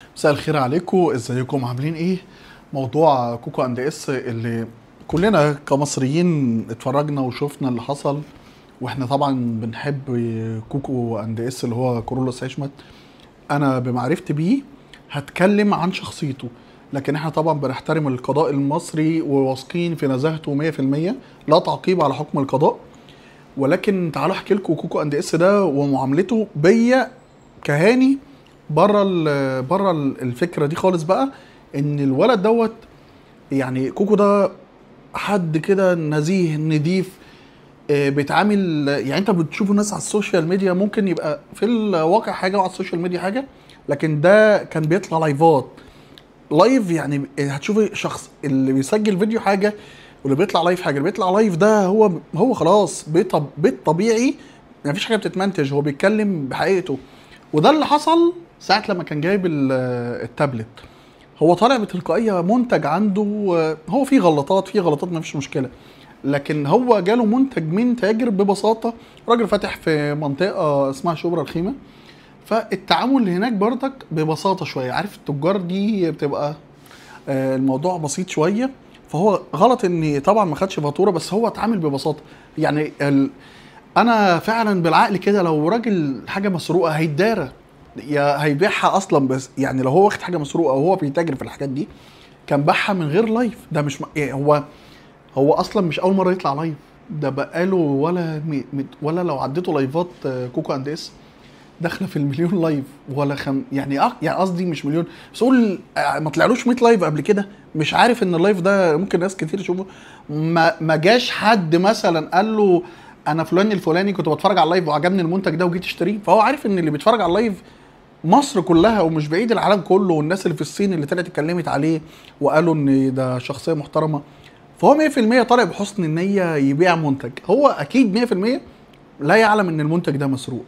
مساء الخير عليكم، ازيكم عاملين ايه؟ موضوع كوكو اند اس اللي كلنا كمصريين اتفرجنا وشفنا اللي حصل، واحنا طبعا بنحب كوكو اند اس اللي هو كورولوس عشمت. انا بمعرفتي بيه هتكلم عن شخصيته، لكن احنا طبعا بنحترم القضاء المصري وواثقين في نزاهته 100%، لا تعقيب على حكم القضاء. ولكن تعالوا احكي لكم كوكو اند اس ده ومعاملته بيا كهاني بره الفكره دي خالص بقى. ان الولد دوت، يعني كوكو ده حد كده نزيه نضيف، بيتعامل يعني انت بتشوفوا ناس على السوشيال ميديا ممكن يبقى في الواقع حاجه وعلى السوشيال ميديا حاجه، لكن ده كان بيطلع لايف يعني هتشوفي شخص اللي بيسجل فيديو حاجه واللي بيطلع لايف حاجه. اللي بيطلع لايف ده هو خلاص بيت طبيعي، مفيش حاجه بتتمنتج، هو بيتكلم بحقيقته. وده اللي حصل ساعه لما كان جايب التابلت. هو طالع بتلقائيه منتج عنده، هو فيه غلطات مفيش مشكله، لكن هو جاله منتج من تاجر ببساطه، راجل فاتح في منطقه اسمها شبرا الخيمه. فالتعامل هناك برضك ببساطه شويه، عارف التجار دي بتبقى الموضوع بسيط شويه. فهو غلط ان طبعا ما خدش فاتوره، بس هو اتعامل ببساطه. يعني انا فعلا بالعقل كده لو راجل حاجه مسروقه هيتدارى يا هيبيعها اصلا، بس يعني لو هو واخد حاجه مسروقه وهو بيتاجر في الحاجات دي كان باعها من غير لايف. ده مش يعني هو اصلا مش اول مره يطلع لايف، ده بقاله ولا لو عديته لايفات كوكو اند اس داخله في المليون لايف، ولا يعني يعني قصدي مش مليون، بس قول ما طلعلوش 100 لايف قبل كده. مش عارف ان اللايف ده ممكن ناس كتير تشوفه. ما جاش حد مثلا قال له انا فلان الفلاني كنت بتفرج على اللايف وعجبني المنتج ده وجيت اشتريه. فهو عارف ان اللي بيتفرج على اللايف مصر كلها ومش بعيد العالم كله، والناس اللي في الصين اللي طلعت اتكلمت عليه وقالوا ان ده شخصيه محترمه. فهو 100% طالع بحسن النيه يبيع منتج، هو اكيد 100% لا يعلم ان المنتج ده مسروق.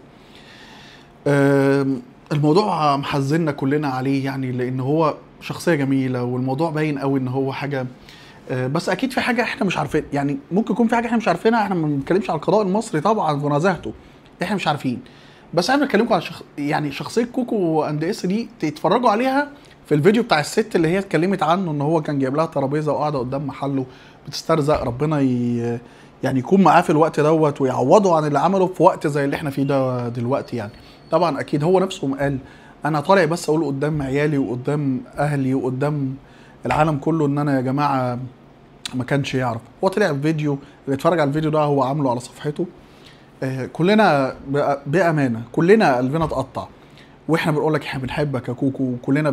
الموضوع محزننا كلنا عليه، يعني لان هو شخصيه جميله والموضوع باين قوي ان هو حاجه. بس اكيد في حاجه احنا مش عارفين، يعني ممكن يكون في حاجه احنا مش عارفينها. احنا ما بنتكلمش على القضاء المصري طبعا ونزاهته، احنا مش عارفين. بس انا بكلمكم على يعني شخصيه كوكو اند اس دي تتفرجوا عليها في الفيديو بتاع الست اللي هي اتكلمت عنه ان هو كان جايب لها ترابيزه وقاعده قدام محله بتسترزق. ربنا يعني يكون معاه في الوقت دوت ويعوضه عن اللي عمله في وقت زي اللي احنا فيه ده دلوقتي. يعني طبعا اكيد هو نفسه قال انا طالع بس اقول قدام عيالي وقدام اهلي وقدام العالم كله ان انا يا جماعه ما كانش يعرف. هو طلع فيديو، اللي اتفرج على الفيديو ده هو عامله على صفحته. كلنا بامانه كلنا قلبنا اتقطع، واحنا بنقول لك احنا بنحبك يا كوكو، كلنا